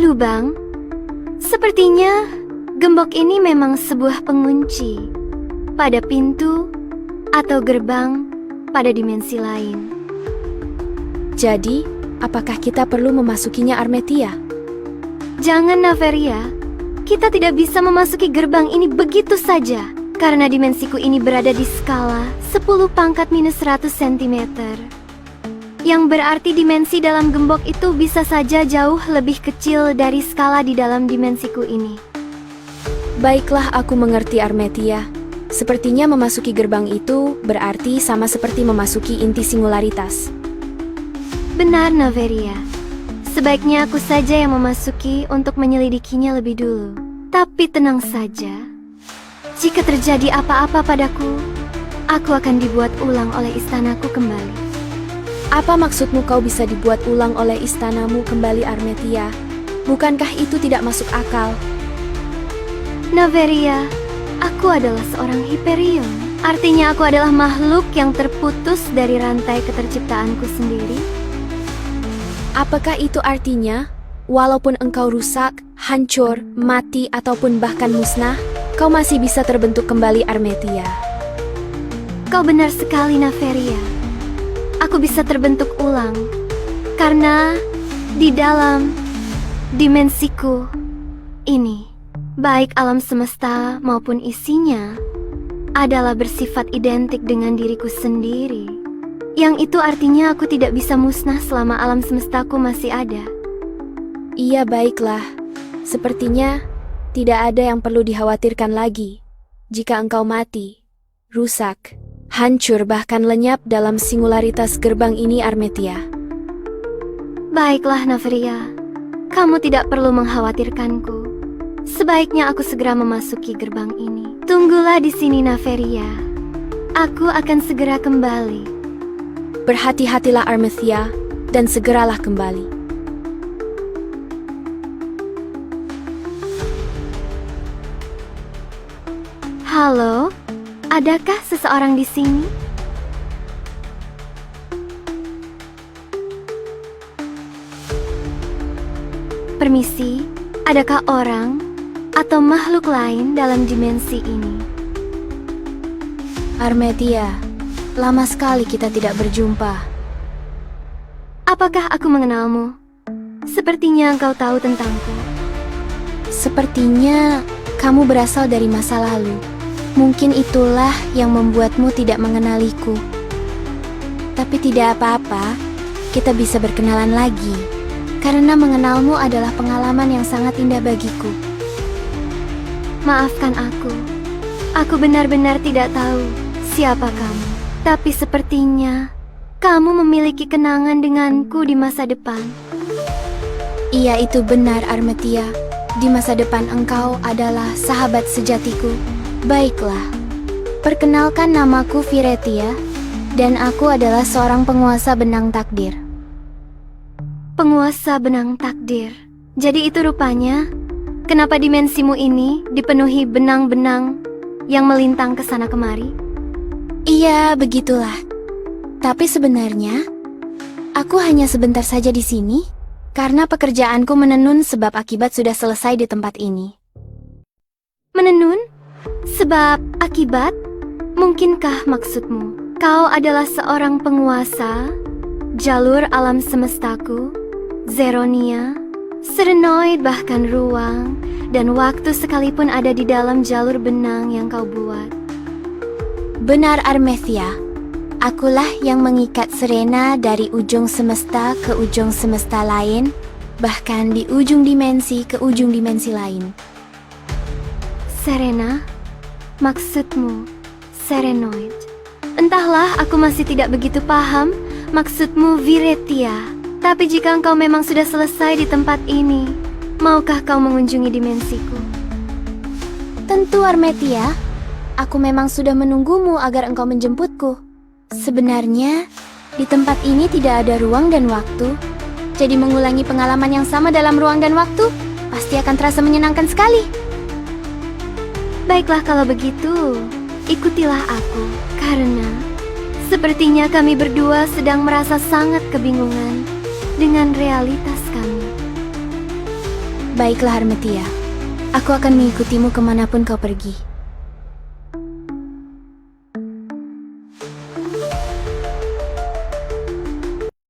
Waduh Bang, sepertinya gembok ini memang sebuah pengunci pada pintu atau gerbang pada dimensi lain. Jadi, apakah kita perlu memasukinya, Armetia? Jangan Naveria, kita tidak bisa memasuki gerbang ini begitu saja karena dimensiku ini berada di skala 10 pangkat minus 100 cm. Yang berarti dimensi dalam gembok itu bisa saja jauh lebih kecil dari skala di dalam dimensiku ini. Baiklah, aku mengerti, Armetia. Sepertinya memasuki gerbang itu berarti sama seperti memasuki inti singularitas. Benar Naveria, sebaiknya aku saja yang memasuki untuk menyelidikinya lebih dulu. Tapi tenang saja, jika terjadi apa-apa padaku, aku akan dibuat ulang oleh istanaku kembali. Apa maksudmu kau bisa dibuat ulang oleh istanamu kembali, Armetia? Bukankah itu tidak masuk akal? Naveria, aku adalah seorang Hyperion. Artinya aku adalah makhluk yang terputus dari rantai keterciptaanku sendiri. Apakah itu artinya, walaupun engkau rusak, hancur, mati, ataupun bahkan musnah, kau masih bisa terbentuk kembali, Armetia? Kau benar sekali, Naveria. Aku bisa terbentuk ulang karena di dalam dimensiku ini, baik alam semesta maupun isinya adalah bersifat identik dengan diriku sendiri. Yang itu artinya aku tidak bisa musnah selama alam semestaku masih ada. Iya, baiklah. Sepertinya tidak ada yang perlu dikhawatirkan lagi. Jika engkau mati, rusak, hancur bahkan lenyap dalam singularitas gerbang ini, Armetia. Baiklah Naveria, kamu tidak perlu mengkhawatirkanku. Sebaiknya aku segera memasuki gerbang ini. Tunggulah di sini Naveria. Aku akan segera kembali. Berhati-hatilah, Armetia, dan segeralah kembali. Halo, adakah seseorang di sini? Permisi, adakah orang atau makhluk lain dalam dimensi ini? Armetia, lama sekali kita tidak berjumpa. Apakah aku mengenalmu? Sepertinya engkau tahu tentangku. Sepertinya kamu berasal dari masa lalu. Mungkin itulah yang membuatmu tidak mengenaliku. Tapi tidak apa-apa, kita bisa berkenalan lagi. Karena mengenalmu adalah pengalaman yang sangat indah bagiku. Maafkan aku. Aku benar-benar tidak tahu siapa kamu. Tapi sepertinya kamu memiliki kenangan denganku di masa depan. Iya, itu benar, Armetia. Di masa depan engkau adalah sahabat sejatiku. Baiklah, perkenalkan, namaku Viretia, dan aku adalah seorang penguasa benang takdir. Penguasa benang takdir. Jadi itu rupanya kenapa dimensimu ini dipenuhi benang-benang yang melintang ke sana kemari? Iya, begitulah. Tapi sebenarnya, aku hanya sebentar saja di sini, karena pekerjaanku menenun sebab akibat sudah selesai di tempat ini. Menenun? Sebab akibat? Mungkinkah maksudmu kau adalah seorang penguasa jalur alam semestaku, Zeronia, Serenoid, bahkan ruang dan waktu sekalipun ada di dalam jalur benang yang kau buat? Benar, Armetia. Akulah yang mengikat Serena dari ujung semesta ke ujung semesta lain, bahkan di ujung dimensi ke ujung dimensi lain. Serena? Maksudmu Serenoid? Entahlah, aku masih tidak begitu paham maksudmu Viretia. Tapi jika engkau memang sudah selesai di tempat ini, maukah kau mengunjungi dimensiku? Tentu, Armetia. Aku memang sudah menunggumu agar engkau menjemputku. Sebenarnya, di tempat ini tidak ada ruang dan waktu. Jadi mengulangi pengalaman yang sama dalam ruang dan waktu pasti akan terasa menyenangkan sekali. Baiklah kalau begitu, ikutilah aku. Karena sepertinya kami berdua sedang merasa sangat kebingungan dengan realitas kami. Baiklah Harmetia, aku akan mengikutimu kemanapun kau pergi.